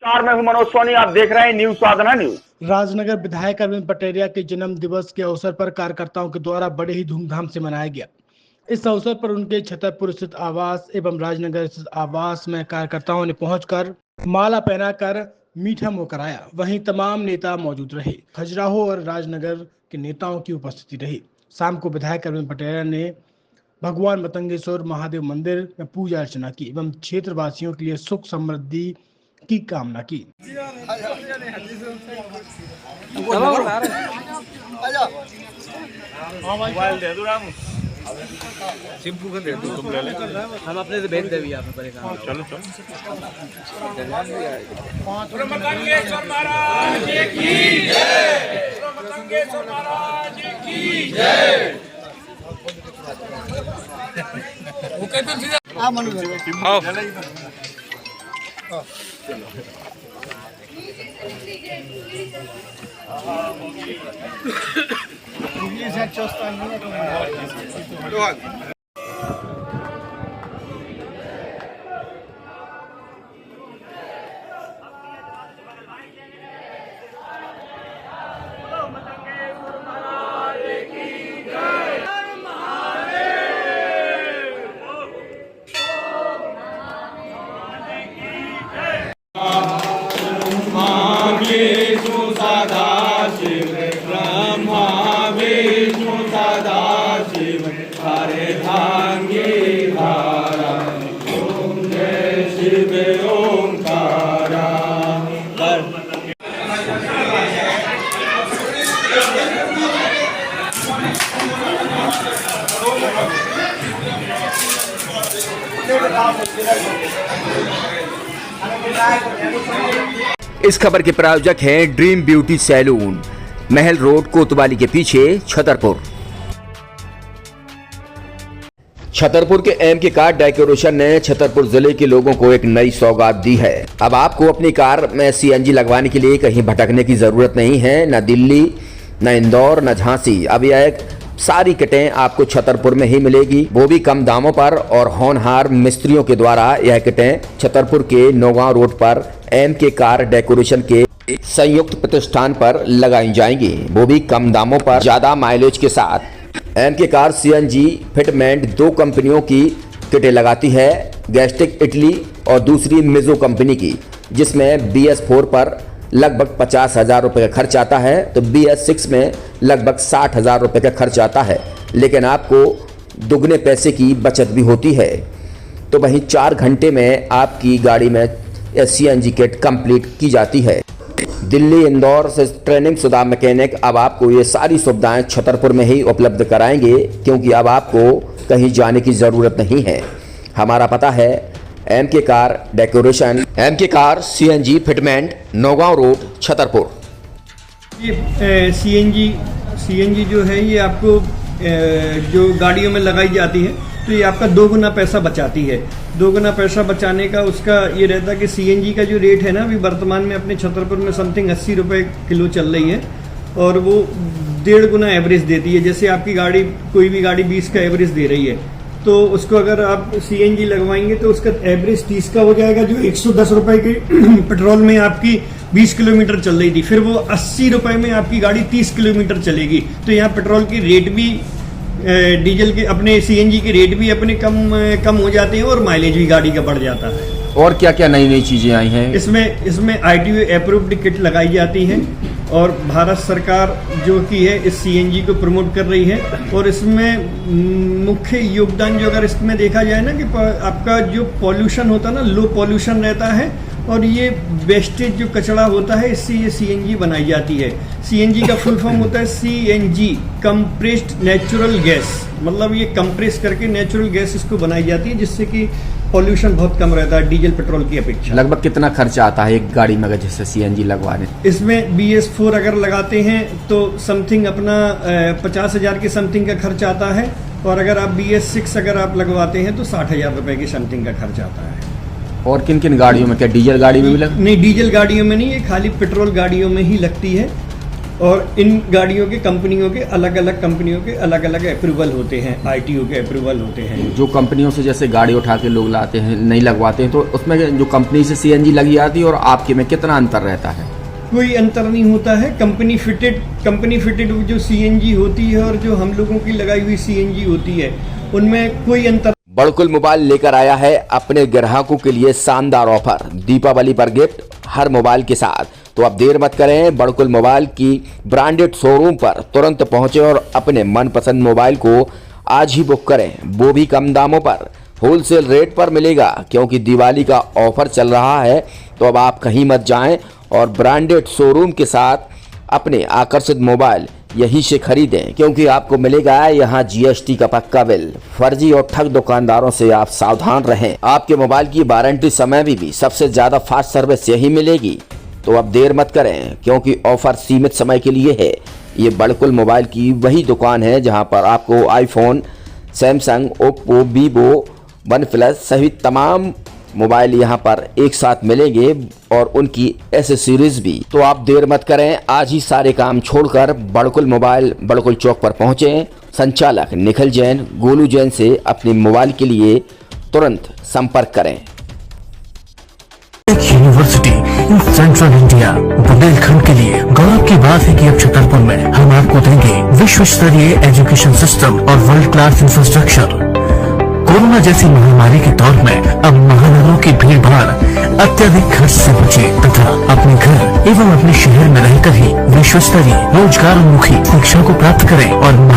मैं हूं मनोज सोनी, आप देख रहे हैं न्यूज साधना न्यूज। राजनगर विधायक अरविंद पटेरिया के जन्म दिवस के अवसर पर कार्यकर्ताओं के द्वारा बड़े ही धूमधाम से मनाया गया। इस अवसर पर उनके छतरपुर स्थित आवास एवं राजनगर स्थित आवास में कार्यकर्ताओं ने पहुंचकर माला पहनाकर मीठा मुंह कराया। वहीं तमाम नेता मौजूद रहे। खजुराहो और राजनगर के नेताओं की उपस्थिति रही। शाम को विधायक अरविंद पटेरिया ने भगवान मतंगेश्वर महादेव मंदिर में पूजा अर्चना की एवं क्षेत्रवासियों के लिए सुख समृद्धि की कामना की। सिंपू का दे दो, तुम ले ले, हम अपने से भेज दे भी, आप परेशान चलो चलो। मतंगेश्वर महाराज की जय, मतंगेश्वर महाराज की जय। वो कहते हैं सीधा आ मनु आओ ये सेट चोस्ता नहीं है। इस खबर के प्रायोजक हैं ड्रीम ब्यूटी सैलून, महल रोड, कोतवाली के पीछे, छतरपुर। छतरपुर के एम के कार डेकोरेशन ने छतरपुर जिले के लोगों को एक नई सौगात दी है। अब आपको अपनी कार में सीएनजी लगवाने के लिए कहीं भटकने की जरूरत नहीं है। न दिल्ली, न इंदौर, न झांसी। अब यह सारी किटें आपको छतरपुर में ही मिलेगी, वो भी कम दामों पर। और होनहार मिस्त्रियों के द्वारा यह किटें छतरपुर के नौगांव रोड पर एम के कार डेकोरेशन के संयुक्त प्रतिष्ठान पर लगाई जाएंगी, वो भी कम दामों पर, ज्यादा माइलेज के साथ। एम के कार सीएनजी फिटमेंट 2 कंपनियों की किटें लगाती है, गैस्टिक इटली और दूसरी मिजो कंपनी की, जिसमें BS4 पर लगभग 50,000 रुपये का खर्च आता है, तो BS6 में लगभग 60,000 रुपये का खर्च आता है। लेकिन आपको दुगने पैसे की बचत भी होती है। तो वहीं 4 घंटे में आपकी गाड़ी में सीएनजी किट कंप्लीट की जाती है। दिल्ली, इंदौर से ट्रेनिंग शुदा मैकेनिक अब आपको ये सारी सुविधाएं छतरपुर में ही उपलब्ध कराएंगे, क्योंकि अब आपको कहीं जाने की ज़रूरत नहीं है। हमारा पता है एम के कार डेकोरेशन, एम के car CNG fitment, Naugaon road, Chhatarpur. ये सीएनजी जो है ये आपको जो गाड़ियों में लगाई जाती है, तो ये आपका 2 गुना पैसा बचाती है। 2 गुना पैसा बचाने का उसका ये रहता है कि सीएनजी का जो रेट है ना, अभी वर्तमान में अपने छतरपुर में समथिंग 80 रुपये किलो चल रही है, और वो 1.5 गुना एवरेज देती है। जैसे आपकी गाड़ी, कोई भी गाड़ी 20 का एवरेज दे रही है, तो उसको अगर आप सीएनजी लगवाएंगे तो उसका एवरेज 30 का हो जाएगा। जो 110 रुपए के पेट्रोल में आपकी 20 किलोमीटर चल रही थी, फिर वो 80 रुपए में आपकी गाड़ी 30 किलोमीटर चलेगी। तो यहाँ पेट्रोल की रेट भी, डीजल के, अपने सीएनजी के रेट भी अपने कम हो जाते हैं और माइलेज भी गाड़ी का बढ़ जाता है। और क्या क्या नई चीजें आई हैं इसमें ITO अप्रूव्ड किट लगाई जाती है, और भारत सरकार जो की है इस सीएनजी को प्रमोट कर रही है। और इसमें मुख्य योगदान जो अगर इसमें देखा जाए ना, कि आपका जो पॉल्यूशन होता है ना, लो पॉल्यूशन रहता है, और ये वेस्टेज जो कचरा होता है, इससे ये सीएनजी बनाई जाती है। सीएनजी का फुल फॉर्म होता है CNG, कंप्रेस्ड नेचुरल गैस। मतलब ये कंप्रेस करके नेचुरल गैस इसको बनाई जाती है, जिससे कि पॉल्यूशन बहुत कम रहता है डीजल पेट्रोल की अपेक्षा। लगभग कितना खर्चा आता है एक गाड़ी में अगर जैसे सीएनजी लगवाने? इसमें BS4 अगर लगाते हैं तो समथिंग अपना 50,000 के समथिंग का खर्च आता है, और अगर आप BS6 अगर आप लगवाते हैं तो 60,000 रुपए की समथिंग का खर्च आता है। और किन किन गाड़ियों में? क्या डीजल गाड़ी में भी नहीं, डीजल गाड़ियों में नहीं, ये खाली पेट्रोल गाड़ियों में ही लगती है। और इन गाड़ियों के कंपनियों के अलग अलग कंपनियों के अलग अलग अप्रूवल होते हैं, आरटीओ के अप्रूवल होते हैं। जो कंपनियों से जैसे गाड़ी उठा के लोग लाते हैं, नहीं लगवाते हैं, तो उसमें जो कंपनी से सीएनजी लगी आती है और आपके में कितना अंतर रहता है? कोई अंतर नहीं होता है। कंपनी फिटेड जो सीएनजी होती है और जो हम लोगों की लगाई हुई सीएनजी होती है, उनमें कोई अंतर। बड़कुल मोबाइल लेकर आया है अपने ग्राहकों के लिए शानदार ऑफर, दीपावली पर गिफ्ट हर मोबाइल के साथ। तो अब देर मत करें, बड़कुल मोबाइल की ब्रांडेड शोरूम पर तुरंत पहुंचे और अपने मनपसंद मोबाइल को आज ही बुक करें, वो भी कम दामों पर, होलसेल रेट पर मिलेगा, क्योंकि दिवाली का ऑफर चल रहा है। तो अब आप कहीं मत जाएं और ब्रांडेड शोरूम के साथ अपने आकर्षित मोबाइल यहीं से खरीदें, क्योंकि आपको मिलेगा यहाँ जीएसटी का पक्का बिल। फर्जी और ठग दुकानदारों से आप सावधान रहें। आपके मोबाइल की वारंटी समय में भी सबसे ज्यादा फास्ट सर्विस यही मिलेगी। तो अब देर मत करें, क्योंकि ऑफर सीमित समय के लिए है। ये बड़कुल मोबाइल की वही दुकान है जहां पर आपको iPhone, Samsung, Oppo, Vivo, OnePlus सहित तमाम मोबाइल यहां पर एक साथ मिलेंगे और उनकी एसेसरीज भी। तो आप देर मत करें, आज ही सारे काम छोड़कर बड़कुल मोबाइल बड़कुल चौक पर पहुंचें। संचालक निखिल जैन, गोलू जैन से अपने मोबाइल के लिए तुरंत संपर्क करें। University in central India Bundelkhand के लिए गौरव की बात है कि अब छतरपुर में हम आपको देंगे विश्व स्तरीय एजुकेशन सिस्टम और वर्ल्ड क्लास इंफ्रास्ट्रक्चर। कोरोना जैसी महामारी के दौर में अब महानगरों की भीड़ भाड़ अत्यधिक खर्च से बचे तथा अपने घर एवं अपने शहर में रहकर ही विश्व स्तरीय रोजगार उन्मुखी शिक्षा को प्राप्त करें और